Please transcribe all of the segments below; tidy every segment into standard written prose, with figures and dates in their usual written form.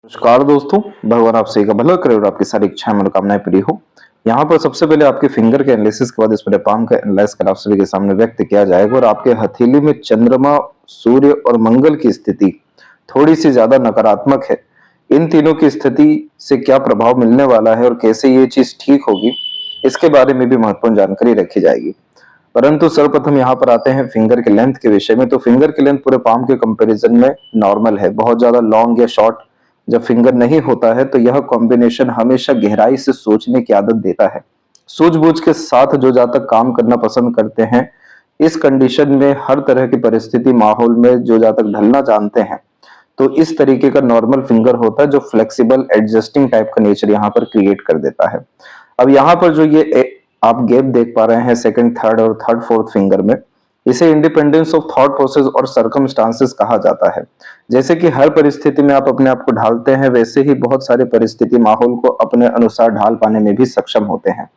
नमस्कार दोस्तों, भगवान आप सभी का भला करे और आपकी सारी इच्छाएं मनोकामनाएं पूरी हो। यहाँ पर सबसे पहले आपके फिंगर के एनालिसिस के बाद इस पर पाम का एनालाइज कर आप सभी के सामने व्यक्त किया जाएगा और आपके हथेली में चंद्रमा, सूर्य और मंगल की स्थिति थोड़ी सी ज्यादा नकारात्मक है। इन तीनों की स्थिति से क्या प्रभाव मिलने वाला है और कैसे ये चीज ठीक होगी, इसके बारे में भी महत्वपूर्ण जानकारी रखी जाएगी। परंतु सर्वप्रथम यहाँ पर आते हैं फिंगर के लेंथ के विषय में। तो फिंगर की लेंथ पूरे पाम के कंपैरिजन में नॉर्मल है। बहुत ज्यादा लॉन्ग या शॉर्ट जब फिंगर नहीं होता है तो यह कॉम्बिनेशन हमेशा गहराई से सोचने की आदत देता है। सूझबूझ के साथ जो जातक काम करना पसंद करते हैं, इस कंडीशन में हर तरह की परिस्थिति माहौल में जो जातक ढलना जानते हैं, तो इस तरीके का नॉर्मल फिंगर होता है जो फ्लेक्सिबल एडजस्टिंग टाइप का नेचर यहाँ पर क्रिएट कर देता है। अब यहाँ पर जो ये आप गैप देख पा रहे हैं सेकंड, थर्ड और थर्ड फोर्थ फिंगर में, इसे इंडिपेंडेंस ऑफ थॉट प्रोसेस और सर्कमस्टांसेस कहा जाता है। जैसे कि हर परिस्थिति में आप अपने आप को ढालते हैं, वैसे ही बहुत सारे परिस्थिति माहौल को अपने अनुसार ढाल पाने में भी सक्षम होते हैं।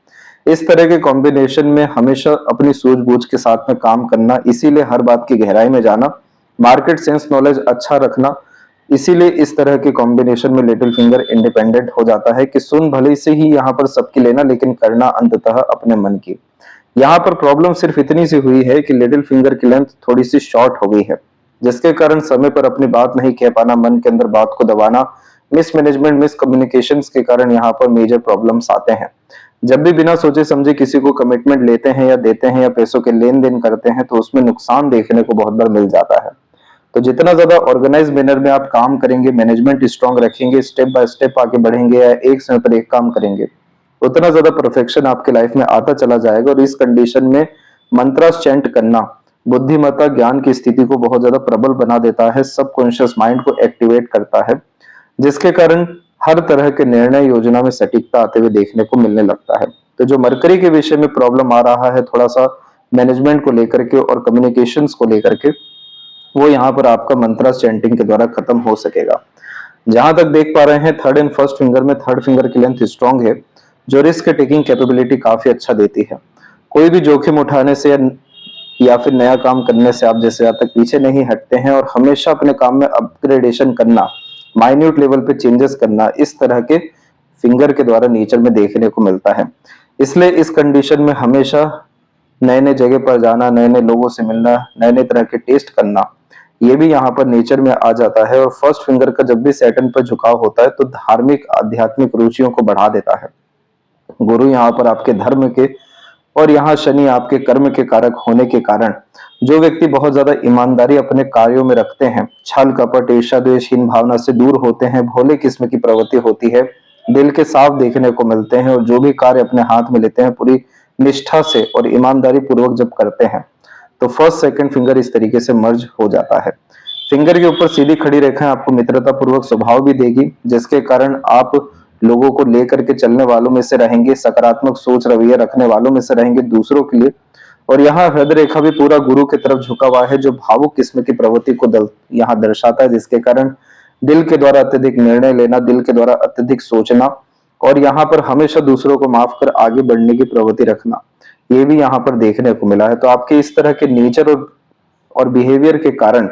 इस तरह के कॉम्बिनेशन में हमेशा अपनी सूझबूझ के साथ में काम करना, इसीलिए हर बात की गहराई में जाना, मार्केट सेंस नॉलेज अच्छा रखना, इसीलिए इस तरह के कॉम्बिनेशन में लिटिल फिंगर इंडिपेंडेंट हो जाता है कि सुन भले से ही यहाँ पर सबकी लेना, लेकिन करना अंततः अपने मन की। यहाँ पर प्रॉब्लम सिर्फ इतनी सी हुई है कि लिटिल फिंगर की लेंथ थोड़ी सी शॉर्ट हो गई है, जिसके कारण समय पर अपनी बात नहीं कह पाना, मन के अंदर बात को दबाना, मिसमैनेजमेंट, मिसकम्युनिकेशंस के कारण यहाँ पर मेजर प्रॉब्लम्स आते हैं। जब भी बिना सोचे समझे किसी को कमिटमेंट लेते हैं या देते हैं या पैसों के लेन देन करते हैं, तो उसमें नुकसान देखने को बहुत बार मिल जाता है। तो जितना ज्यादा ऑर्गेनाइज मैनर में आप काम करेंगे, मैनेजमेंट स्ट्रांग रखेंगे, स्टेप बाय स्टेप आगे बढ़ेंगे या एक समय पर एक काम करेंगे, उतना ज्यादा परफेक्शन आपके लाइफ में आता चला जाएगा। और इस कंडीशन में मंत्रास चैंट करना बुद्धिमत्ता ज्ञान की स्थिति को बहुत ज्यादा प्रबल बना देता है, सबकॉन्शियस माइंड को एक्टिवेट करता है, जिसके कारण हर तरह के निर्णय योजना में सटीकता आते हुए देखने को मिलने लगता है। तो जो मरकरी के विषय में प्रॉब्लम आ रहा है थोड़ा सा मैनेजमेंट को लेकर के और कम्युनिकेशंस को लेकर के, वो यहाँ पर आपका मंत्रा चैंटिंग के द्वारा खत्म हो सकेगा। जहां तक देख पा रहे हैं थर्ड एंड फर्स्ट फिंगर में, थर्ड फिंगर की लेंथ स्ट्रांग है, जो रिस्क टेकिंग कैपेबिलिटी काफी अच्छा देती है। कोई भी जोखिम उठाने से या फिर नया काम करने से आप जैसे तक पीछे नहीं हटते हैं और हमेशा अपने काम में अपग्रेडेशन करना, माइन्यूट लेवल पे चेंजेस करना, इस तरह के फिंगर के द्वारा नेचर में देखने को मिलता है। इसलिए इस कंडीशन में हमेशा नए नए जगह पर जाना, नए नए लोगों से मिलना, नए नए तरह के टेस्ट करना, ये भी यहाँ पर नेचर में आ जाता है। और फर्स्ट फिंगर का जब भी सैटर्न पर झुकाव होता है तो धार्मिक आध्यात्मिक रुचियों को बढ़ा देता है। गुरु यहाँ पर आपके धर्म के और यहाँ शनि आपके कर्म के कारक होने के कारण जो व्यक्ति बहुत ज्यादा ईमानदारी अपने कार्यों में रखते हैं, छल कपट ईर्ष्या द्वेषहीन भावना से दूर होते हैं, भोले किस्म की प्रवृत्ति होती है, दिल के साफ देखने को मिलते हैं और जो भी कार्य अपने हाथ में लेते हैं पूरी निष्ठा से और ईमानदारी पूर्वक जब करते हैं, तो फर्स्ट सेकंड फिंगर इस तरीके से मर्ज हो जाता है। फिंगर के ऊपर सीधी खड़ी रेखाएं आपको मित्रता पूर्वक स्वभाव भी देगी, जिसके कारण आप लोगों को लेकर के चलने वालों में से रहेंगे, सकारात्मक सोच रवैया रखने वालों में से रहेंगे दूसरों के लिए। और यहाँ हृदय रेखा भी पूरा गुरु की तरफ झुका हुआ है, जो भावुक किस्म की प्रवृत्ति को यहाँ दर्शाता है, जिसके कारण दिल के द्वारा अत्यधिक निर्णय लेना, दिल के द्वारा अत्यधिक सोचना और यहाँ पर हमेशा दूसरों को माफ कर आगे बढ़ने की प्रवृत्ति रखना, ये भी यहाँ पर देखने को मिला है। तो आपके इस तरह के नेचर और बिहेवियर के कारण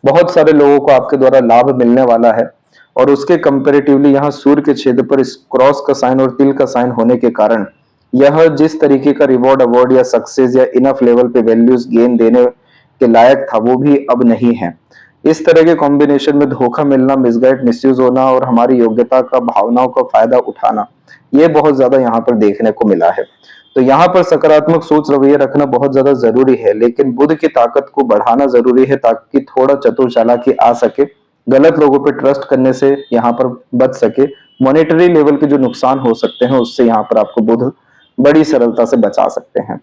बहुत सारे लोगों को आपके द्वारा लाभ मिलने वाला है। और उसके कंपेरेटिवली यहाँ सूर्य के क्षेत्र पर इस क्रॉस का साइन और तिल का साइन होने के कारण यह जिस तरीके का रिवॉर्ड अवार्ड या सक्सेस या इनफ लेवल पे वैल्यूज गेन देने के लायक था, वो भी अब नहीं है। इस तरह के कॉम्बिनेशन में धोखा मिलना, मिसगाइड, मिसयूज होना और हमारी योग्यता का, भावनाओं का फायदा उठाना, ये बहुत ज्यादा यहाँ पर देखने को मिला है। तो यहाँ पर सकारात्मक सोच रवैया रखना बहुत ज्यादा जरूरी है, लेकिन बुद्ध की ताकत को बढ़ाना जरूरी है ताकि थोड़ा चतुर चालाकी आ सके, गलत लोगों पे ट्रस्ट करने से यहाँ पर बच सके, मॉनेटरी लेवल के जो नुकसान हो सकते हैं उससे यहाँ पर आपको बुद्ध बड़ी सरलता से बचा सकते हैं।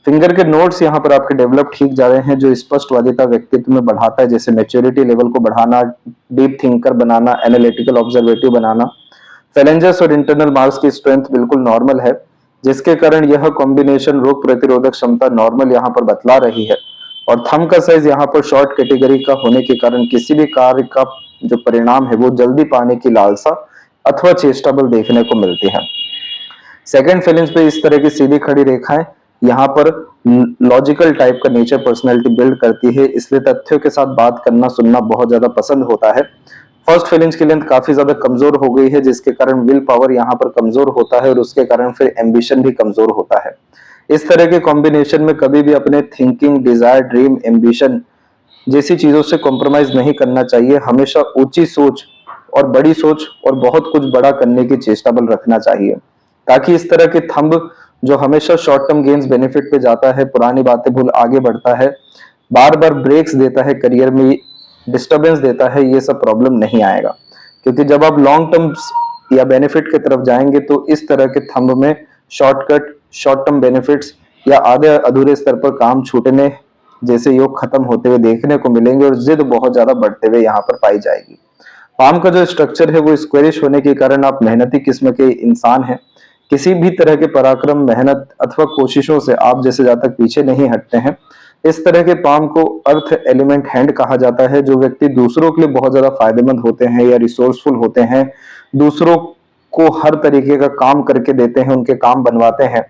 फिंगर के नोट्स यहाँ पर आपके डेवलप ठीक जा रहे हैं, जो स्पष्टवादिता व्यक्तित्व में बढ़ाता है, जैसे मैच्योरिटी लेवल को बढ़ाना, डीप थिंकर बनाना, एनालिटिकल ऑब्जर्वेटिव बनाना। फेलेंजस और इंटरनल मार्क्स की स्ट्रेंथ बिल्कुल नॉर्मल है, जिसके कारण यह कॉम्बिनेशन रोग प्रतिरोधक क्षमता नॉर्मल यहाँ पर बतला रही है। और थंब का साइज यहाँ पर शॉर्ट कैटेगरी का होने के कारण किसी भी कार्य का जो परिणाम है वो जल्दी पाने की लालसा अथवा चेष्टा बल देखने को मिलती है। सेकंड फेलेंस पे इस तरह की सीधी खड़ी रेखाएं यहाँ पर लॉजिकल टाइप का नेचर पर्सनैलिटी बिल्ड करती है, इसलिए तथ्यों के साथ बात करना सुनना बहुत ज्यादा पसंद होता है। फर्स्ट फेलेंज की लेंथ काफी ज्यादा कमजोर हो गई है, जिसके कारण विल पावर यहाँ पर कमजोर होता है और उसके कारण फिर एम्बिशन भी कमजोर होता है। इस तरह के कॉम्बिनेशन में कभी भी अपने थिंकिंग, डिजायर, ड्रीम, एम्बिशन जैसी चीजों से कॉम्प्रोमाइज नहीं करना चाहिए। हमेशा ऊंची सोच और बड़ी सोच और बहुत कुछ बड़ा करने की चेष्टा बल रखना चाहिए, ताकि इस तरह के थंब जो हमेशा शॉर्ट टर्म गेन्स बेनिफिट पे जाता है, पुरानी बातें भूल आगे बढ़ता है, बार बार ब्रेक्स देता है, करियर में डिस्टरबेंस देता है, ये सब प्रॉब्लम नहीं आएगा। क्योंकि जब आप लॉन्ग टर्म या बेनिफिट की तरफ जाएंगे तो इस तरह के थंब में शॉर्टकट, शॉर्ट टर्म बेनिफिट्स या आधे अधूरे स्तर पर काम छूटने जैसे योग खत्म होते हुए देखने को मिलेंगे और जिद बहुत ज्यादा बढ़ते हुए यहाँ पर पाई जाएगी। पाम का जो स्ट्रक्चर है वो स्क्वेरिश होने के कारण आप मेहनती किस्म के इंसान हैं। किसी भी तरह के पराक्रम, मेहनत अथवा कोशिशों से आप जैसे जब तक पीछे नहीं हटते हैं। इस तरह के पाम को अर्थ एलिमेंट हैंड कहा जाता है। जो व्यक्ति दूसरों के लिए बहुत ज्यादा फायदेमंद होते हैं या रिसोर्सफुल होते हैं, दूसरों को हर तरीके का काम करके देते हैं, उनके काम बनवाते हैं,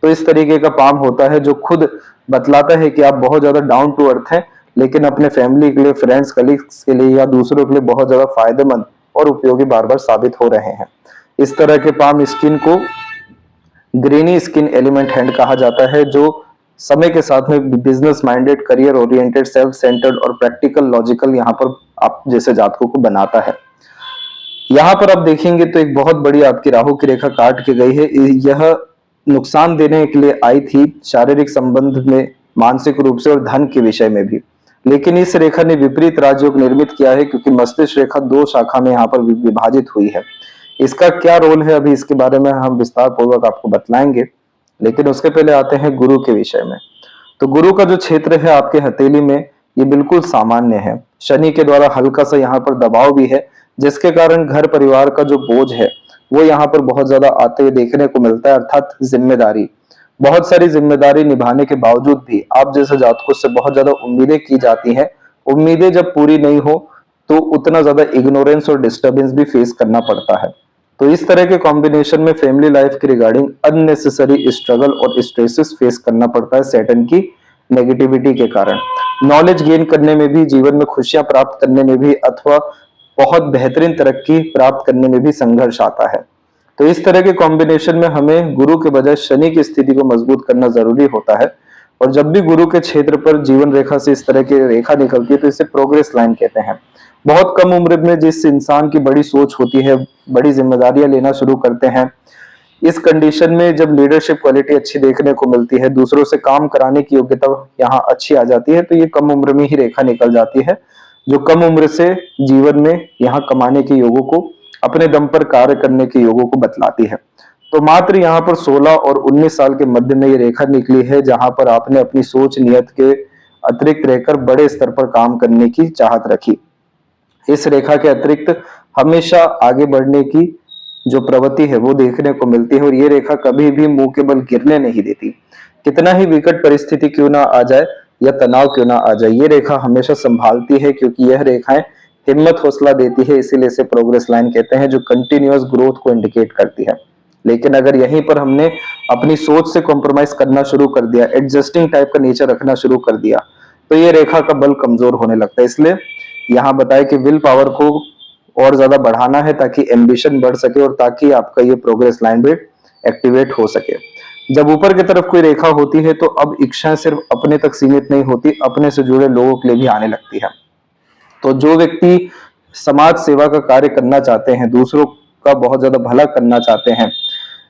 तो इस तरीके का पाम होता है जो खुद बतलाता है कि आप बहुत ज्यादा डाउन टू अर्थ हैं, लेकिन अपने फैमिली के लिए, फ्रेंड्स, कलीग्स के लिए या दूसरों के लिए बहुत ज्यादा फायदेमंद और उपयोगी बार बार साबित हो रहे हैं। इस तरह के पाम स्किन को ग्रीनी स्किन एलिमेंट हैंड कहा जाता है, जो समय के साथ में business minded, career oriented, self centred और प्रैक्टिकल, लॉजिकल यहाँ पर आप जैसे जातकों को बनाता है। यहाँ पर आप देखेंगे तो एक बहुत बड़ी आपकी राहु की रेखा काट के गई है। यह नुकसान देने के लिए आई थी, शारीरिक संबंध में, मानसिक रूप से और धन के विषय में भी। लेकिन इस रेखा ने विपरीत राजयोग निर्मित किया है, क्योंकि मस्तिष्क रेखा दो शाखा में यहाँ पर विभाजित हुई है। इसका क्या रोल है अभी इसके बारे में हम विस्तार पूर्वक आपको बतलाएंगे, लेकिन उसके पहले आते हैं गुरु के विषय में। तो गुरु का जो क्षेत्र है आपके हथेली में, ये बिल्कुल सामान्य है। शनि के द्वारा हल्का सा यहाँ पर दबाव भी है, जिसके कारण घर परिवार का जो बोझ है वो यहाँ पर बहुत ज्यादा आते हुए देखने को मिलता है, अर्थात जिम्मेदारी। बहुत सारी जिम्मेदारी निभाने के बावजूद भी आप जैसे जातकों से बहुत ज्यादा उम्मीदें की जाती हैं। उम्मीदें जब पूरी नहीं हो तो उतना ज्यादा इग्नोरेंस और डिस्टर्बेंस भी फेस करना पड़ता है। तो इस तरह के कॉम्बिनेशन में फैमिली लाइफ के रिगार्डिंग अननेसेसरी स्ट्रगल और स्ट्रेसेस फेस करना पड़ता है सैटर्न की नेगेटिविटी के कारण। नॉलेज गेन करने में भी, जीवन में खुशियां प्राप्त करने में भी, अथवा बहुत बेहतरीन तरक्की प्राप्त करने में भी संघर्ष आता है। तो इस तरह के कॉम्बिनेशन में हमें गुरु के बजाय शनि की स्थिति को मजबूत करना जरूरी होता है। और जब भी गुरु के क्षेत्र पर जीवन रेखा से इस तरह की रेखा निकलती है तो इसे प्रोग्रेस लाइन कहते हैं। बहुत कम उम्र में जिस इंसान की बड़ी सोच होती है, बड़ी जिम्मेदारियां लेना शुरू करते हैं, इस कंडीशन में जब लीडरशिप क्वालिटी अच्छी देखने को मिलती है, दूसरों से काम कराने की योग्यता यहाँ अच्छी आ जाती है, तो ये कम उम्र में ही रेखा निकल जाती है, जो कम उम्र से जीवन में यहाँ कमाने के योगों को, अपने दम पर कार्य करने के योगों को बतलाती है। तो मात्र यहाँ पर 16 और 19 साल के मध्य में ये रेखा निकली है, जहां पर आपने अपनी सोच, नियत के अतिरिक्त रहकर बड़े स्तर पर काम करने की चाहत रखी। इस रेखा के अतिरिक्त हमेशा आगे बढ़ने की जो प्रवृत्ति है वो देखने को मिलती है, और ये रेखा कभी भी मुंह के बल गिरने नहीं देती। कितना ही विकट परिस्थिति क्यों ना आ जाए या तनाव क्यों ना आ जाए, ये रेखा हमेशा संभालती है, क्योंकि यह रेखाएं हिम्मत, हौसला देती है। इसीलिए इसे प्रोग्रेस लाइन कहते हैं, जो कंटिन्यूअस ग्रोथ को इंडिकेट करती है। लेकिन अगर यहीं पर हमने अपनी सोच से कॉम्प्रोमाइज करना शुरू कर दिया, एडजस्टिंग टाइप का नेचर रखना शुरू कर दिया, तो ये रेखा का बल कमजोर होने लगता है। इसलिए यहाँ बताया कि विल पावर को और ज्यादा बढ़ाना है, ताकि एम्बिशन बढ़ सके और ताकि आपका ये प्रोग्रेस लाइन भी एक्टिवेट हो सके। जब ऊपर की तरफ कोई रेखा होती है तो अब इच्छाएं सिर्फ अपने तक सीमित नहीं होती, अपने से जुड़े लोगों के लिए भी आने लगती है। तो जो व्यक्ति समाज सेवा का कार्य करना चाहते हैं, दूसरों का बहुत ज्यादा भला करना चाहते हैं,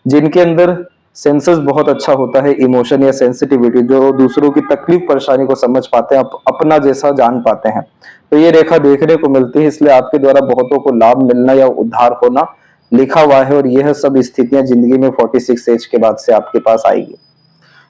जिनके अंदर सेंसेस बहुत अच्छा होता है, इमोशन या सेंसिटिविटी, जो दूसरों की तकलीफ परेशानी को समझ पाते हैं, अपना जैसा जान पाते हैं, तो ये रेखा देखने को मिलती है। इसलिए आपके द्वारा बहुतों को लाभ मिलना या उद्धार होना लिखा हुआ है, और यह सब स्थितियां जिंदगी में 46 एज के बाद से आपके पास आएगी।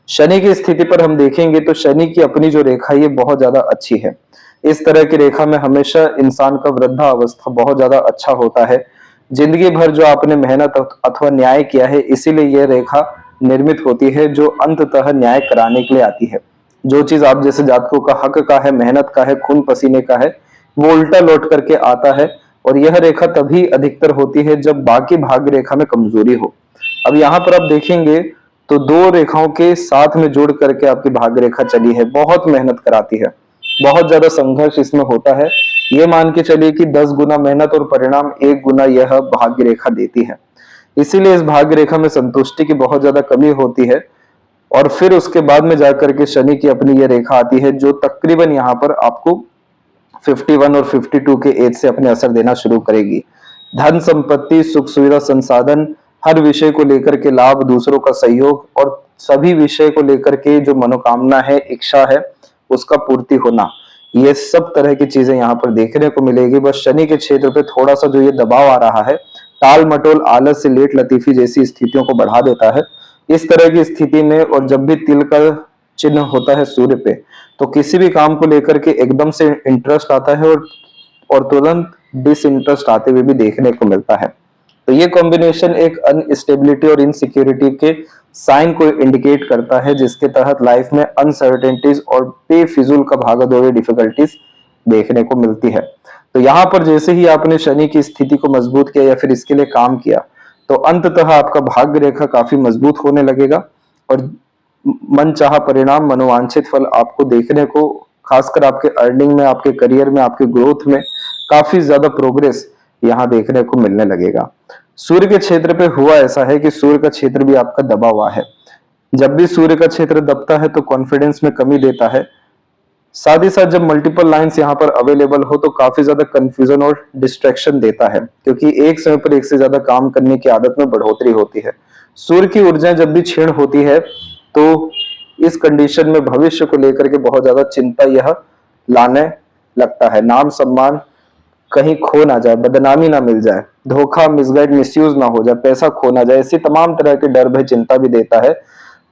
शनि की स्थिति पर हम देखेंगे तो शनि की अपनी जो रेखा ये बहुत ज्यादा अच्छी है। इस तरह की रेखा में हमेशा इंसान का वृद्धावस्था बहुत ज्यादा अच्छा होता है। जिंदगी भर जो आपने मेहनत अथवा न्याय किया है, इसीलिए यह रेखा निर्मित होती है, जो अंततः न्याय कराने के लिए आती है। जो चीज आप जैसे जातकों का हक का है, मेहनत का है, खून पसीने का है, वो उल्टा लौट करके आता है। और यह रेखा तभी अधिकतर होती है जब बाकी भाग्य रेखा में कमजोरी हो। अब यहाँ पर आप देखेंगे तो दो रेखाओं के साथ में जोड़ करके आपकी भाग्य रेखा चली है, बहुत मेहनत कराती है। बहुत ज्यादा संघर्ष इसमें होता है। ये मान के चलिए कि 10 गुना मेहनत और परिणाम 1 गुना यह भाग्य रेखा देती है। इसीलिए इस भाग्य रेखा में संतुष्टि की बहुत ज्यादा कमी होती है। और फिर उसके बाद में जाकर के शनि की अपनी ये रेखा आती है जो तकरीबन यहाँ पर आपको 51 और 52 के एज से अपने असर देना शुरू करेगी। धन संपत्ति, सुख सुविधा, संसाधन, हर विषय को लेकर के लाभ, दूसरों का सहयोग और सभी विषय को लेकर के जो मनोकामना है, इच्छा है, उसका पूर्ति होना, ये सब तरह की चीजें यहाँ पर देखने को मिलेगी। बस शनि के क्षेत्र पे थोड़ा सा जो ये दबाव आ रहा है, टाल मटोल, आलस से लेट लतीफी जैसी स्थितियों को बढ़ा देता है। इस तरह की स्थिति में, और जब भी तिल का चिन्ह होता है सूर्य पे, तो किसी भी काम को लेकर के एकदम से इंटरेस्ट आता है और तुरंत डिसइंटरेस्ट आते हुए भी देखने को मिलता है। तो ये कॉम्बिनेशन एक अनस्टेबिलिटी और इनसिक्योरिटी के साइन को इंडिकेट करता है, जिसके तहत लाइफ में अनसर्टेनिटीज और बेफिजूल का भागदौड़ी डिफिकल्टीज देखने को मिलती है। तो यहाँ पर जैसे ही आपने शनि की स्थिति को मजबूत किया या फिर इसके लिए काम किया, तो अंततः आपका भाग्य रेखा काफी मजबूत होने लगेगा और मनचाहा परिणाम, मनोवांछित फल आपको देखने को, खासकर आपके अर्निंग में, आपके करियर में, आपके ग्रोथ में काफी ज्यादा प्रोग्रेस यहाँ देखने को मिलने लगेगा। सूर्य के क्षेत्र पे हुआ ऐसा है कि सूर्य का क्षेत्र भी आपका दबा हुआ है। जब भी सूर्य का क्षेत्र दबता है तो कॉन्फिडेंस में कमी देता है। साथ ही साथ जब मल्टीपल लाइंस यहाँ पर अवेलेबल हो तो काफी ज्यादा कंफ्यूजन और डिस्ट्रैक्शन देता है, क्योंकि एक समय पर एक से ज्यादा काम करने की आदत में बढ़ोतरी होती है। सूर्य की ऊर्जा जब भी क्षीण होती है तो इस कंडीशन में भविष्य को लेकर के बहुत ज्यादा चिंता यह लाने लगता है। नाम सम्मान कहीं खो ना जाए, बदनामी ना मिल जाए, धोखा, मिसगाइड, मिसयूज ना हो जाए, पैसा खो ना जाए, ऐसी तमाम तरह के डर भय चिंता भी देता है।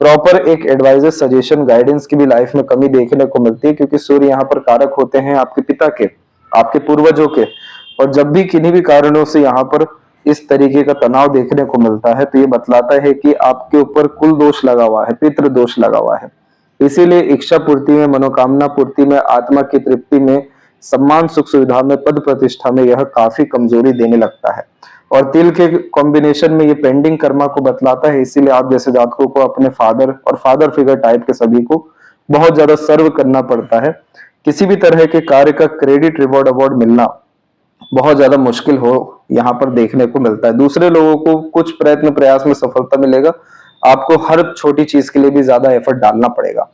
प्रॉपर एक एडवाइजर, सजेशन, गाइडेंस की भी लाइफ में कमी देखने को मिलती है, क्योंकि सूर्य यहाँ पर कारक होते हैं आपके पिता के, आपके पूर्वजों के। और जब भी किन्हीं भी कारणों से यहाँ पर इस तरीके का तनाव देखने को मिलता है तो ये बतलाता है कि आपके ऊपर कुल दोष लगा हुआ है, पितृ दोष लगा हुआ है। इसीलिए इच्छा पूर्ति में, मनोकामना पूर्ति में, आत्मा की तृप्ति में, सम्मान सुख सुविधा में, पद प्रतिष्ठा में यह काफी कमजोरी देने लगता है। और तिल के कॉम्बिनेशन में ये पेंडिंग कर्मा को बतलाता है। इसीलिए आप जैसे जातकों को अपने फादर और फादर फिगर टाइप के सभी को बहुत ज्यादा सर्व करना पड़ता है। किसी भी तरह के कार्य का क्रेडिट, रिवॉर्ड, अवार्ड मिलना बहुत ज्यादा मुश्किल हो यहाँ पर देखने को मिलता है। दूसरे लोगों को कुछ प्रयत्न प्रयास में सफलता मिलेगा, आपको हर छोटी चीज के लिए भी ज्यादा एफर्ट डालना पड़ेगा।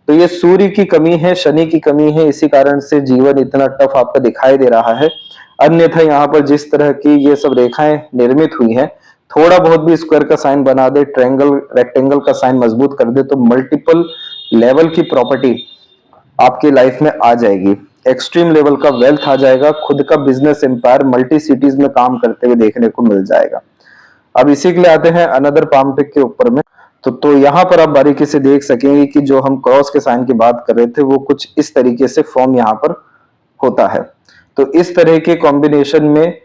तो ये सूर्य की कमी है, शनि की कमी है, इसी कारण से जीवन इतना टफ आपका दिखाई दे रहा है। अन्यथा यहाँ पर जिस तरह की ये सब रेखाएं निर्मित हुई हैं, थोड़ा बहुत भी स्क्वायर का साइन बना दे, ट्रायंगल, रेक्टेंगल का साइन मजबूत कर दे, तो मल्टीपल लेवल की प्रॉपर्टी आपकी लाइफ में आ जाएगी। एक्सट्रीम लेवल का वेल्थ आ जाएगा, खुद का बिजनेस एम्पायर मल्टी सिटीज में काम करते हुए देखने को मिल जाएगा। अब इसी के लिए आते हैं अनदर पाम पिक के ऊपर में। तो यहाँ पर आप बारीकी से देख सकेंगे कि जो हम क्रॉस के साइन की बात कर रहे थे वो कुछ इस तरीके से फॉर्म यहाँ पर होता है। तो इस तरह के कॉम्बिनेशन में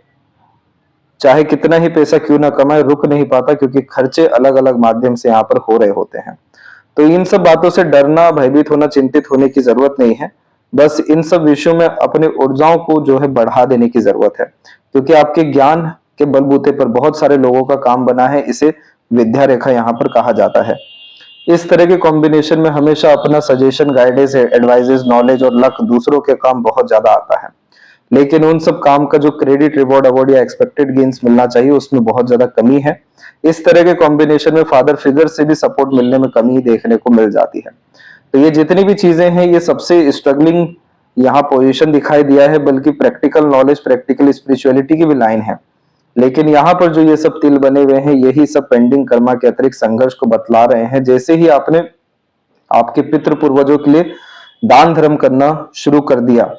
चाहे कितना ही पैसा क्यों ना कमाए, रुक नहीं पाता, क्योंकि खर्चे अलग अलग माध्यम से यहाँ पर हो रहे होते हैं। तो इन सब बातों से डरना, भयभीत होना, चिंतित होने की जरूरत नहीं है। बस इन सब विषयों में अपने ऊर्जाओं को जो है बढ़ा देने की जरूरत है, क्योंकि आपके ज्ञान के बलबूते पर बहुत सारे लोगों का काम बना है। इसे विद्या रेखा यहाँ पर कहा जाता है। इस तरह के कॉम्बिनेशन में हमेशा अपना सजेशन, गाइडेंस, एडवाइजेस, नॉलेज और लक दूसरों के काम बहुत ज्यादा आता है, लेकिन उन सब काम का जो क्रेडिट, रिवॉर्ड, अवार्ड या एक्सपेक्टेड गेन्स मिलना चाहिए उसमें बहुत ज्यादा कमी है। इस तरह के कॉम्बिनेशन में फादर फिगर से भी सपोर्ट मिलने में कमी देखने को मिल जाती है। तो ये जितनी भी चीजें हैं, ये सबसे स्ट्रगलिंग यहाँ पोजीशन दिखाई दिया है, बल्कि प्रैक्टिकल नॉलेज, प्रैक्टिकल स्पिरिचुअलिटी की भी लाइन है। लेकिन यहाँ पर जो ये सब तिल बने हुए हैं, यही सब पेंडिंग कर्मा के अतिरिक्त संघर्ष को बतला रहे हैं। जैसे ही आपने आपके पितृ पूर्वजों के लिए दान धर्म करना शुरू कर दिया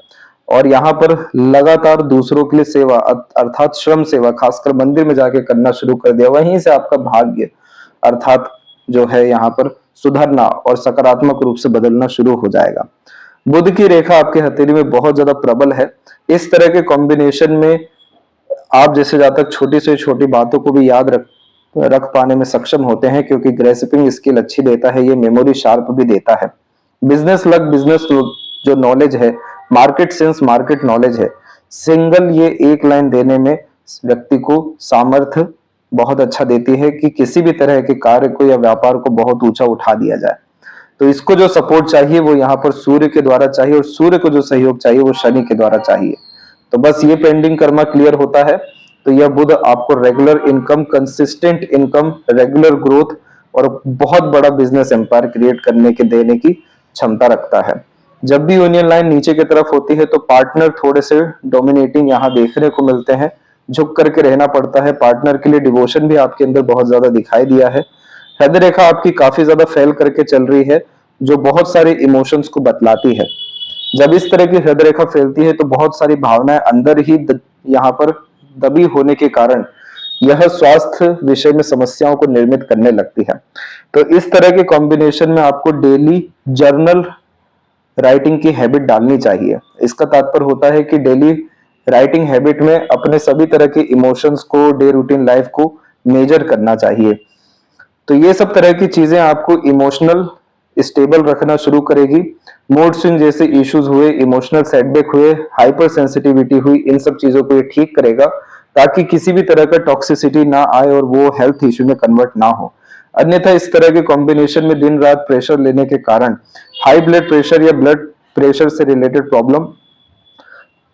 और यहाँ पर लगातार दूसरों के लिए सेवा अर्थात श्रम सेवा, खासकर मंदिर में जाके करना शुरू कर दिया, वहीं से आपका भाग्य अर्थात जो है यहाँ पर सुधरना और सकारात्मक रूप से बदलना शुरू हो जाएगा। बुध की रेखा आपके हथेली में बहुत ज्यादा प्रबल है। इस तरह के कॉम्बिनेशन में आप जैसे जातक छोटी से छोटी बातों को भी याद रख पाने में सक्षम होते हैं, क्योंकि ग्रेस्पिंग स्किल अच्छी देता है, ये मेमोरी शार्प भी देता है। बिजनेस लक, बिजनेस जो नॉलेज है, मार्केट सेंस, मार्केट नॉलेज है, सिंगल ये एक लाइन देने में व्यक्ति को सामर्थ्य बहुत अच्छा देती है कि किसी भी तरह के कार्य को या व्यापार को बहुत ऊंचा उठा दिया जाए। तो इसको जो सपोर्ट चाहिए वो यहाँ पर सूर्य के द्वारा चाहिए, और सूर्य को जो सहयोग चाहिए वो शनि के द्वारा चाहिए। तो बस ये पेंडिंग कर्मा क्लियर होता है तो यह बुध आपको regular income, consistent income, regular growth और बहुत बड़ा बिजनेस एम्पायर क्रिएट करने के देने की क्षमता रखता है। जब भी यूनियन लाइन नीचे की तरफ होती है तो पार्टनर थोड़े से डोमिनेटिंग यहाँ देखने को मिलते हैं, झुक करके रहना पड़ता है। पार्टनर के लिए डिवोशन भी आपके अंदर बहुत ज्यादा दिखाई दिया है। हृदय रेखा आपकी काफी ज्यादा फेल करके चल रही है, जो बहुत सारे इमोशंस को बतलाती है। जब इस तरह की हृदय रेखा फैलती है तो बहुत सारी भावनाएं अंदर ही यहाँ पर दबी होने के कारण यह स्वास्थ्य विषय में समस्याओं को निर्मित करने लगती है। तो इस तरह के कॉम्बिनेशन में आपको डेली जर्नल राइटिंग की हैबिट डालनी चाहिए। इसका तात्पर्य होता है कि डेली राइटिंग हैबिट में अपने सभी तरह के इमोशंस को, डे रूटीन लाइफ को मेजर करना चाहिए। तो ये सब तरह की चीजें आपको इमोशनल स्टेबल रखना शुरू करेगी। मूड स्विंग जैसे इश्यूज हुए, इमोशनल सेटबैक हुए, हाइपर सेंसिटिविटी हुई, इन सब चीजों को ये ठीक करेगा ताकि किसी भी तरह का टॉक्सिसिटी ना आए और वो हेल्थ इश्यू में कन्वर्ट ना हो। अन्यथा इस तरह के कॉम्बिनेशन में दिन रात प्रेशर लेने के कारण हाई ब्लड प्रेशर या ब्लड प्रेशर से रिलेटेड प्रॉब्लम,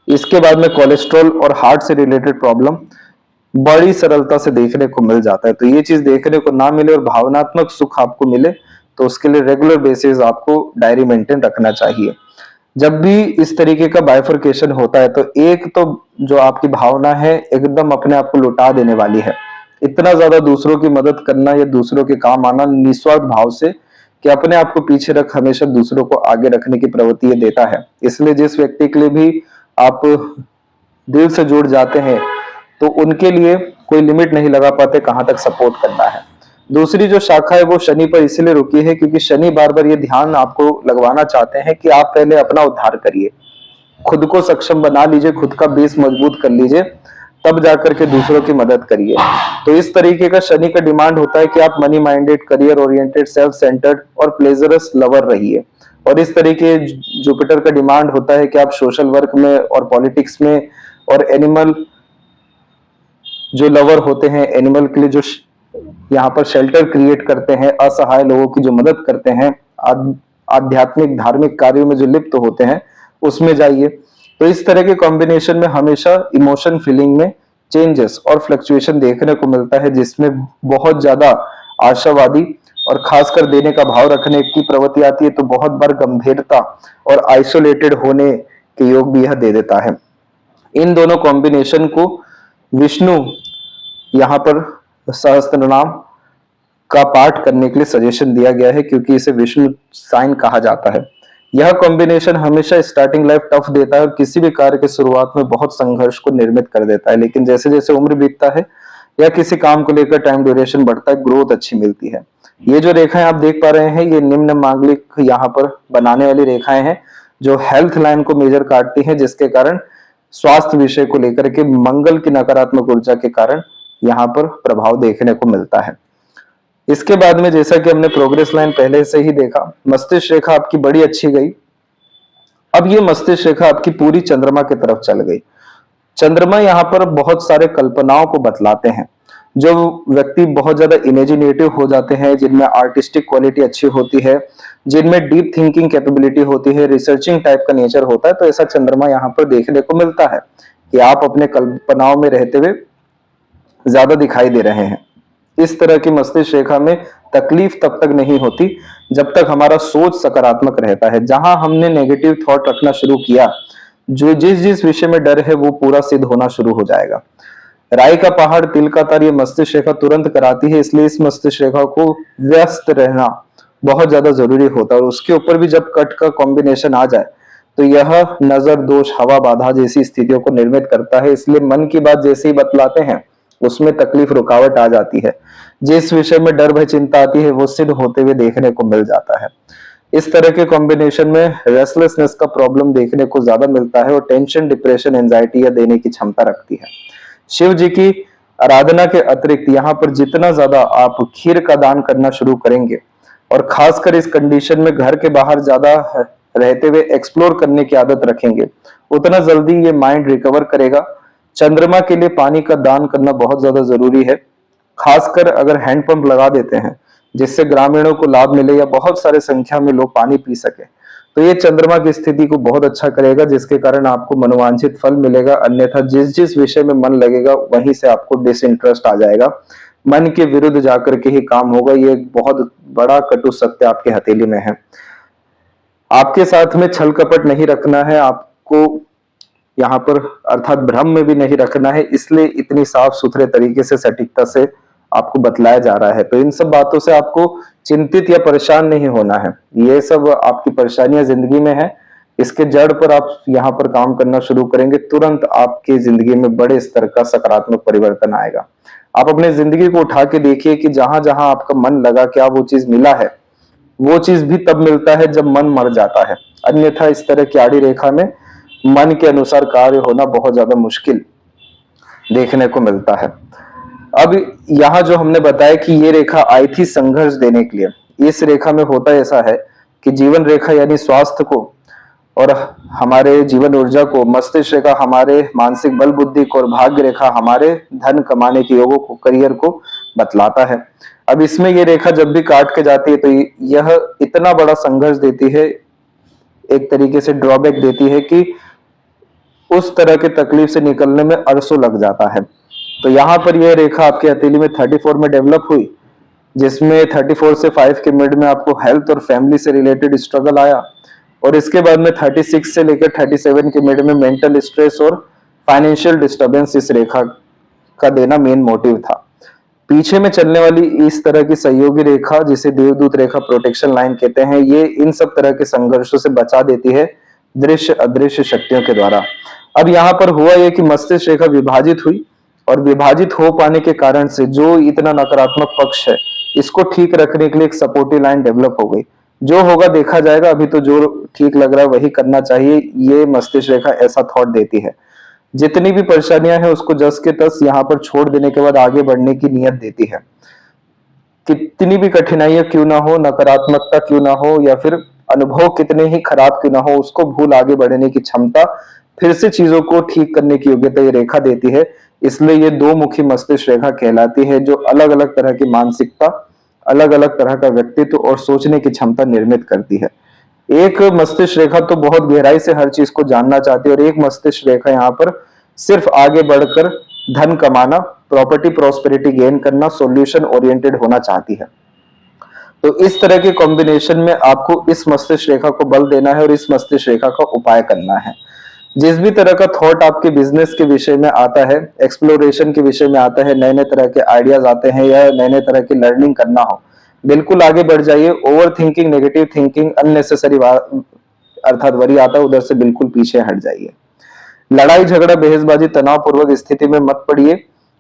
इसके बाद में कोलेस्ट्रॉल और हार्ट से रिलेटेड प्रॉब्लम बड़ी सरलता से देखने को मिल जाता है। तो ये चीज देखने को ना मिले और भावनात्मक सुख आपको मिले तो उसके लिए रेगुलर बेसिस आपको डायरी मेंटेन रखना चाहिए। जब भी इस तरीके का बाइफरकेशन होता है तो एक तो जो आपकी भावना है एकदम अपने आप को लुटा देने वाली है। इतना ज्यादा दूसरों की मदद करना या दूसरों के काम आना निस्वार्थ भाव से कि अपने आप को पीछे रख हमेशा दूसरों को आगे रखने की प्रवृत्ति ये देता है। इसलिए जिस व्यक्ति के लिए भी आप दिल से जुड़ जाते हैं तो उनके लिए कोई लिमिट नहीं लगा पाते कहां तक सपोर्ट करना है। दूसरी जो शाखा है वो शनि पर इसीलिए रुकी है क्योंकि शनि बार बार ये ध्यान आपको लगवाना चाहते हैं कि आप पहले अपना उद्धार करिए, खुद को सक्षम बना लीजिए, खुद का बेस मजबूत कर लीजिए, तब जाकर के दूसरों की मदद करिए। तो इस तरीके का शनि का डिमांड होता है कि आप money minded, career oriented, self centred और प्लेजरस लवर रहिए। और इस तरीके जुपिटर का डिमांड होता है कि आप सोशल वर्क में और पॉलिटिक्स में और एनिमल जो लवर होते हैं, एनिमल के लिए जो यहाँ पर शेल्टर क्रिएट करते हैं, असहाय लोगों की जो मदद करते हैं, आध्यात्मिक धार्मिक कार्यों में जो लिप्त होते हैं उसमें जाइए। तो इस तरह के कॉम्बिनेशन में हमेशा इमोशन फीलिंग में चेंजेस और फ्लक्चुएशन देखने को मिलता है, जिसमें बहुत ज्यादा आशावादी और खासकर देने का भाव रखने की प्रवृत्ति आती है तो बहुत बार गंभीरता और आइसोलेटेड होने के योग भी यह दे देता है। इन दोनों कॉम्बिनेशन को विष्णु यहाँ पर सहस्त्रनाम का पाठ करने के लिए सजेशन दिया गया है क्योंकि इसे विष्णु साइन कहा जाता है। यह कॉम्बिनेशन हमेशा स्टार्टिंग लाइफ टफ देता है और किसी भी कार्य के शुरुआत में बहुत संघर्ष को निर्मित कर देता है, लेकिन जैसे जैसे उम्र बीतता है या किसी काम को लेकर टाइम ड्यूरेशन बढ़ता है, ग्रोथ अच्छी मिलती है। ये जो रेखाएं आप देख पा रहे हैं ये निम्न मांगलिक यहाँ पर बनाने वाली रेखाएं हैं जो हेल्थ लाइन को मेजर काटती हैं, जिसके कारण स्वास्थ्य विषय को लेकर के मंगल की नकारात्मक ऊर्जा के कारण यहाँ पर प्रभाव देखने को मिलता है। इसके बाद में जैसा कि हमने प्रोग्रेस लाइन पहले से ही देखा, मस्तिष्क रेखा आपकी बड़ी अच्छी गई। अब ये मस्तिष्क रेखा आपकी पूरी चंद्रमा की तरफ चल गई। चंद्रमा यहाँ पर बहुत सारे कल्पनाओं को बतलाते हैं। जो व्यक्ति बहुत ज्यादा इमेजिनेटिव हो जाते हैं, जिनमें आर्टिस्टिक क्वालिटी अच्छी होती है, जिनमें डीप थिंकिंग कैपेबिलिटी होती है, रिसर्चिंग टाइप का नेचर होता है, तो ऐसा चंद्रमा यहाँ पर देखने को मिलता है कि आप अपने कल्पनाओं में रहते हुए ज्यादा दिखाई दे रहे हैं। इस तरह की मस्तिष्क रेखा में तकलीफ तब तक नहीं होती जब तक हमारा सोच सकारात्मक रहता है। जहां हमने नेगेटिव थॉट रखना शुरू किया, जो जिस जिस विषय में डर है वो पूरा सिद्ध होना शुरू हो जाएगा। राई का पहाड़, तिल का तार ये मस्तिष्क रेखा तुरंत कराती है, इसलिए इस मस्तिष्क रेखा को व्यस्त रहना बहुत ज्यादा जरूरी होता है। और उसके ऊपर भी जब कट का कॉम्बिनेशन आ जाए तो यह नजर दोष, हवा बाधा जैसी स्थितियों को निर्मित करता है। इसलिए मन की बात जैसे ही बतलाते हैं उसमें तकलीफ, रुकावट आ जाती है। जिस विषय में डर भय चिंता आती है वो सिद्ध होते हुए देखने को मिल जाता है। इस तरह के कॉम्बिनेशन में रेस्टलेसनेस का प्रॉब्लम देखने को ज्यादा मिलता है और टेंशन, डिप्रेशन, एंजाइटी या देने की क्षमता रखती है। शिव जी की आराधना के अतिरिक्त यहाँ पर जितना ज्यादा आप खीर का दान करना शुरू करेंगे और खासकर इस कंडीशन में घर के बाहर ज्यादा रहते हुए एक्सप्लोर करने की आदत रखेंगे, उतना जल्दी ये माइंड रिकवर करेगा। चंद्रमा के लिए पानी का दान करना बहुत ज्यादा जरूरी है। खासकर अगर हैंड पंप लगा देते हैं जिससे ग्रामीणों को लाभ मिले या बहुत सारे संख्या में लोग पानी पी सके। तो ये चंद्रमा की स्थिति को बहुत अच्छा करेगा, जिसके कारण आपको मनोवांछित फल मिलेगा। अन्यथा जिस जिस विषय में मन लगेगा वहीं से आपको डिसइंटरेस्ट आ जाएगा, मन के विरुद्ध जाकर के ही काम होगा। ये एक बहुत बड़ा कटु सत्य आपके हथेली में है। आपके साथ में छल कपट नहीं रखना है आपको यहाँ पर, अर्थात भ्रम में भी नहीं रखना है, इसलिए इतनी साफ सुथरे तरीके से सटीकता से आपको बतलाया जा रहा है। तो इन सब बातों से आपको चिंतित या परेशान नहीं होना है। ये सब आपकी परेशानियां जिंदगी में है, इसके जड़ पर आप यहाँ पर काम करना शुरू करेंगे, तुरंत आपकी जिंदगी में बड़े स्तर का सकारात्मक परिवर्तन आएगा। आप अपने जिंदगी को उठा के देखिए कि जहां जहां आपका मन लगा, क्या वो चीज मिला है? वो चीज भी तब मिलता है जब मन मर जाता है, अन्यथा इस तरह की आड़ी रेखा में मन के अनुसार कार्य होना बहुत ज्यादा मुश्किल देखने को मिलता है। अब यहाँ जो हमने बताया कि ये रेखा आई थी संघर्ष देने के लिए, इस रेखा में होता ऐसा है कि जीवन रेखा यानी स्वास्थ्य को और हमारे जीवन ऊर्जा को, मस्तिष्क रेखा हमारे मानसिक बल बुद्धि को, और भाग्य रेखा हमारे धन कमाने के योगों को, करियर को बतलाता है। अब इसमें ये रेखा जब भी काट के जाती है तो यह इतना बड़ा संघर्ष देती है, एक तरीके से ड्रॉबैक देती है कि उस तरह के तकलीफ से निकलने में अरसों लग जाता है। तो यहाँ पर यह रेखा आपके हथेली में 34 में डेवलप हुई, जिसमें 34 से 5 के मिड में आपको हेल्थ और फैमिली से रिलेटेड स्ट्रगल आया, और इसके बाद में 36 से लेकर 37 के मिड में मेंटल स्ट्रेस और फाइनेंशियल डिस्टर्बेंस इस रेखा का देना मेन मोटिव था। पीछे में चलने वाली इस तरह की सहयोगी रेखा, जिसे देवदूत रेखा, प्रोटेक्शन लाइन कहते हैं, ये इन सब तरह के संघर्षों से बचा देती है दृश्य अदृश्य शक्तियों के द्वारा। अब यहाँ पर हुआ यह कि मस्तिष्क रेखा विभाजित हुई, और विभाजित हो पाने के कारण से जो इतना नकारात्मक पक्ष है, इसको ठीक रखने के लिए एक सपोर्टिव लाइन डेवलप हो गई। जो होगा देखा जाएगा, अभी तो जो ठीक लग रहा है वही करना चाहिए, ये मस्तिष्क रेखा ऐसा थॉट देती है। जितनी भी परेशानियां हैं उसको जस के तस यहाँ पर छोड़ देने के बाद आगे बढ़ने की नियत देती है। कितनी भी कठिनाइयां क्यों ना हो, नकारात्मकता क्यों ना हो, या फिर अनुभव कितने ही खराब क्यों ना हो, उसको भूल आगे बढ़ने की क्षमता, फिर से चीजों को ठीक करने की योग्यता ये रेखा देती है। इसलिए ये दो मुखी मस्तिष्क रेखा कहलाती है, जो अलग अलग तरह की मानसिकता, अलग अलग तरह का व्यक्तित्व और सोचने की क्षमता निर्मित करती है। एक मस्तिष्क रेखा तो बहुत गहराई से हर चीज को जानना चाहती है, और एक मस्तिष्क रेखा यहाँ पर सिर्फ आगे बढ़कर धन कमाना, प्रॉपर्टी प्रॉस्पेरिटी गेन करना, सॉल्यूशन ओरिएंटेड होना चाहती है। तो इस तरह के कॉम्बिनेशन में आपको इस मस्तिष्क रेखा को बल देना है और इस मस्तिष्क रेखा का उपाय करना है। जिस भी तरह का थॉट आपके बिजनेस के विषय में आता है, एक्सप्लोरेशन के विषय में आता है, नए नए तरह के आइडियाज आते हैं, या नए नए तरह की लर्निंग करना हो, बिल्कुल आगे बढ़ जाइए। Over thinking, negative thinking, unnecessary अर्थात वरी आता है, उधर से बिल्कुल पीछे हट जाइए। लड़ाई झगड़ा बेहसबाजी तनावपूर्वक स्थिति में मत पड़िए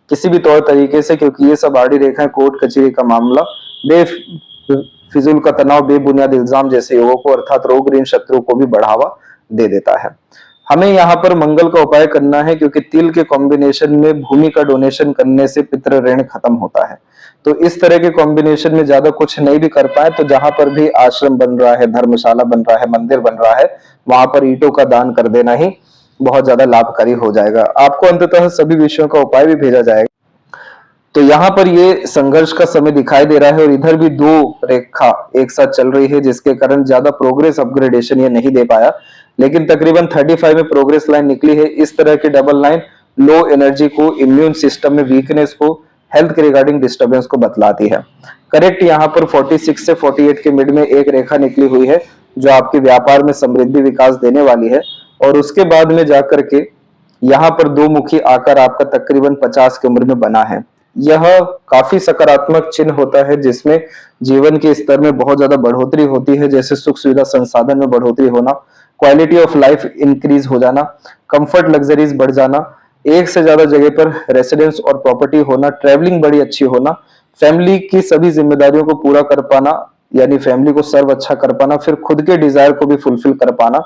किसी भी तौर तरीके से, क्योंकि ये सब आड़ी रेखाएं कोर्ट कचहरी का मामला, बेफिजूल का तनाव, बेबुनियाद इल्जाम जैसे योगों को, अर्थात रोग ऋण शत्रु को भी बढ़ावा दे देता है। हमें यहाँ पर मंगल का उपाय करना है, क्योंकि तिल के कॉम्बिनेशन में भूमि का डोनेशन करने से पितृ ऋण खत्म होता है। तो इस तरह के कॉम्बिनेशन में ज्यादा कुछ नहीं भी कर पाए तो जहां पर भी आश्रम बन रहा है, धर्मशाला बन रहा है, मंदिर बन रहा है, वहां पर ईंटों का दान कर देना ही बहुत ज्यादा लाभकारी हो जाएगा। आपको अंततः सभी विषयों का उपाय भी भेजा जाएगा। तो यहाँ पर ये संघर्ष का समय दिखाई दे रहा है, और इधर भी दो रेखा एक साथ चल रही है, जिसके कारण ज्यादा प्रोग्रेस अपग्रेडेशन ये नहीं दे पाया, लेकिन तकरीबन 35 में प्रोग्रेस लाइन निकली है। इस तरह की डबल लाइन लो एनर्जी को, इम्यून सिस्टम में वीकनेस को, हेल्थ के रिगार्डिंग डिस्टर्बेंस को बतलाती है। करेक्ट यहाँ पर 46 से 48 के मिड में एक रेखा निकली हुई है, जो आपके व्यापार में समृद्धि विकास देने वाली है, और उसके बाद में जाकर के यहाँ पर दो मुखी आकार आपका तकरीबन 50 की उम्र में बना है। यह काफी सकारात्मक चिन्ह होता है, जिसमें जीवन के स्तर में बहुत ज्यादा बढ़ोतरी होती है, जैसे सुख सुविधा संसाधन में बढ़ोतरी होना, क्वालिटी ऑफ लाइफ इंक्रीज हो जाना, कंफर्ट लग्जरीज बढ़ जाना, एक से ज्यादा जगह पर रेसिडेंस और प्रॉपर्टी होना, ट्रैवलिंग बड़ी अच्छी होना, फैमिली की सभी जिम्मेदारियों को पूरा कर पाना, यानी फैमिली को सर्व अच्छा कर पाना, फिर खुद के डिजायर को भी फुलफिल कर पाना।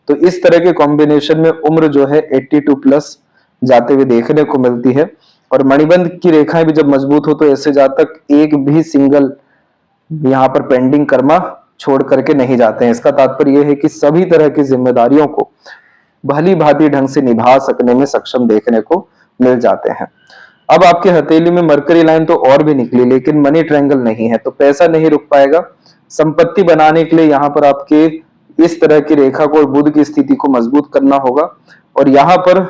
तो इस तरह के कॉम्बिनेशन में उम्र जो है 82 प्लस जाते हुए देखने को मिलती है। और मणिबंध की रेखाएं भी जब मजबूत हो तो ऐसे जातक एक भी सिंगल यहाँ पर पेंडिंग कर्मा छोड़ करके नहीं जाते हैं। इसका तात्पर्य यह है कि सभी तरह की जिम्मेदारियों को भली भांति ढंग से निभा सकने में सक्षम देखने को मिल जाते हैं। अब आपके हथेली में मरकरी लाइन तो और भी निकली, लेकिन मनी ट्रायंगल नहीं है, तो पैसा नहीं रुक पाएगा। संपत्ति बनाने के लिए यहाँ पर आपके इस तरह की रेखा को और बुध की स्थिति को मजबूत करना होगा। और यहाँ पर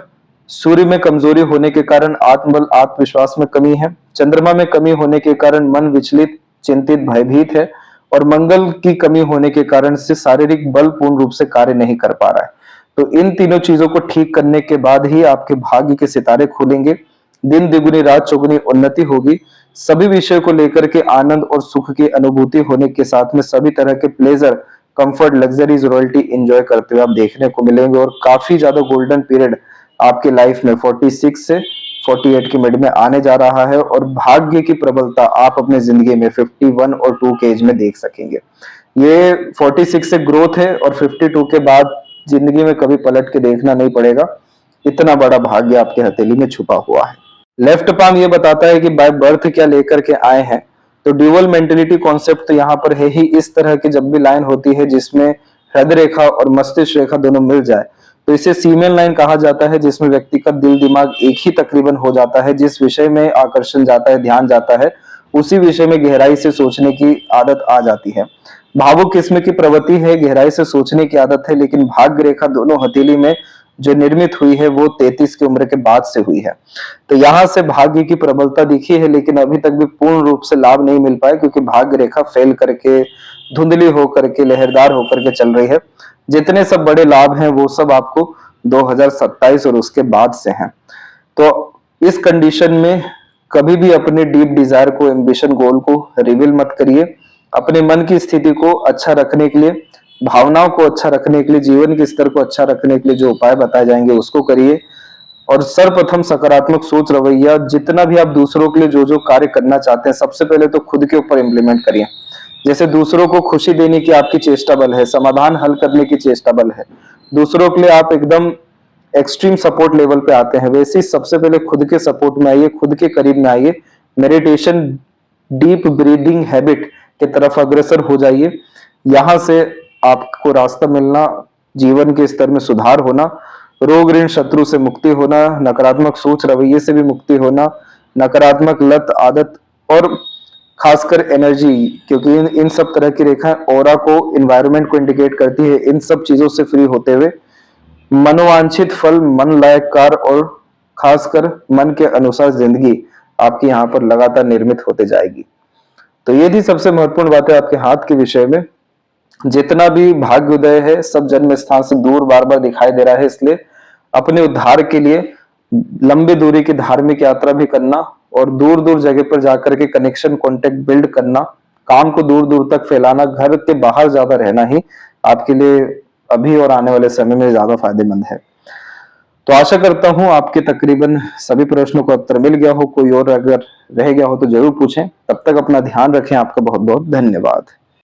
सूर्य में कमजोरी होने के कारण आत्मबल आत्मविश्वास में कमी है, चंद्रमा में कमी होने के कारण मन विचलित, चिंतित, भयभीत है, और मंगल की कमी होने के कारण से शारीरिक बल पूर्ण रूप से कार्य नहीं कर पा रहा है। तो इन तीनों चीजों को ठीक करने के बाद ही आपके भाग्य के सितारे खुलेंगे, दिन द्विगुनी रात चौगुनी उन्नति होगी। सभी विषय को लेकर के आनंद और सुख की अनुभूति होने के साथ में सभी तरह के pleasure, comfort, luxuries, royalty enjoy करते हुए आप देखने को मिलेंगे। और काफी ज्यादा गोल्डन पीरियड आपके लाइफ में 46 से 48 की मिड में आने जा रहा है, और भाग्य की प्रबलता आप अपने जिंदगी में 51 और 2 के एज में देख सकेंगे। ये 46 से ग्रोथ है, और 52 के बाद जिंदगी में कभी पलट के देखना नहीं पड़ेगा। इतना बड़ा भाग्य आपके हथेली में छुपा हुआ है। लेफ्ट पाम ये बताता है कि बाय बर्थ क्या लेकर के आए हैं। तो ड्यूअल मेंटेलिटी कॉन्सेप्ट तो यहाँ पर है ही। इस तरह की जब भी लाइन होती है जिसमें हृदय रेखा और मस्तिष्क रेखा दोनों मिल जाए, तो इसे सीमेन लाइन कहा जाता है, जिसमें व्यक्ति का दिल दिमाग एक ही तकरीबन हो जाता है। जिस विषय में आकर्षण जाता है, ध्यान जाता है, उसी विषय में गहराई से सोचने की आदत आ जाती है। भावुक किस्म की प्रवृत्ति है, गहराई से सोचने की आदत है, लेकिन भाग्य रेखा दोनों हथेली में जो निर्मित हुई है वो 33 की उम्र के बाद से हुई है। तो यहाँ से भाग्य की प्रबलता दिखी है, लेकिन अभी तक भी पूर्ण रूप से लाभ नहीं मिल पाया, क्योंकि भाग्य रेखा फेल करके, धुंधली होकर के, लहरदार होकर के चल रही है। जितने सब बड़े लाभ हैं वो सब आपको 2027 और उसके बाद से हैं। तो इस कंडीशन में कभी भी अपने डीप डिजायर को, एम्बिशन, गोल को रिवील मत करिए। अपने मन की स्थिति को अच्छा रखने के लिए, भावनाओं को अच्छा रखने के लिए, जीवन के स्तर को अच्छा रखने के लिए जो उपाय बताए जाएंगे उसको करिए। और सर्वप्रथम सकारात्मक सोच, रवैया, जितना भी आप दूसरों के लिए जो जो कार्य करना चाहते हैं, सबसे पहले तो खुद के ऊपर इम्प्लीमेंट करिए। जैसे दूसरों को खुशी देने की आपकी चेष्टा बल है, समाधान हल करने की चेष्टा बल है, दूसरों के लिए आप एकदम एक्सट्रीम सपोर्ट लेवल पे आते हैं, वैसे ही सबसे पहले खुद के सपोर्ट में आइए, खुद के करीब में आइए। मेडिटेशन, डीप ब्रीदिंग हैबिट के तरफ अग्रसर हो जाइए। यहाँ से आपको रास्ता मिलना, जीवन के स्तर में सुधार होना, रोग, ऋण, शत्रु से मुक्ति होना, नकारात्मक सोच, रवैये से भी मुक्ति होना, नकारात्मक लत, आदत, और खासकर एनर्जी, क्योंकि इन सब तरह की रेखाएं ऑरा को, इन्वायरमेंट को इंडिकेट करती है। इन सब चीजों से फ्री होते हुए मनोवांछित फल, मन लायक कार्य और खासकर मन के अनुसार जिंदगी आपकी यहाँ पर लगातार निर्मित होते जाएगी। तो ये थी सबसे महत्वपूर्ण बातें आपके हाथ के विषय में। जितना भी भाग्योदय है सब जन्म स्थान से दूर बार बार दिखाई दे रहा है, इसलिए अपने उद्धार के लिए लंबी दूरी की धार्मिक यात्रा भी करना, और दूर दूर जगह पर जाकर के कनेक्शन, कांटेक्ट बिल्ड करना, काम को दूर दूर तक फैलाना, घर के बाहर ज्यादा रहना ही आपके लिए अभी और आने वाले समय में ज्यादा फायदेमंद है। तो आशा करता हूं आपके तकरीबन सभी प्रश्नों का उत्तर मिल गया हो। कोई और अगर रह गया हो तो जरूर पूछें। तब तक अपना ध्यान रखें। आपका बहुत बहुत धन्यवाद।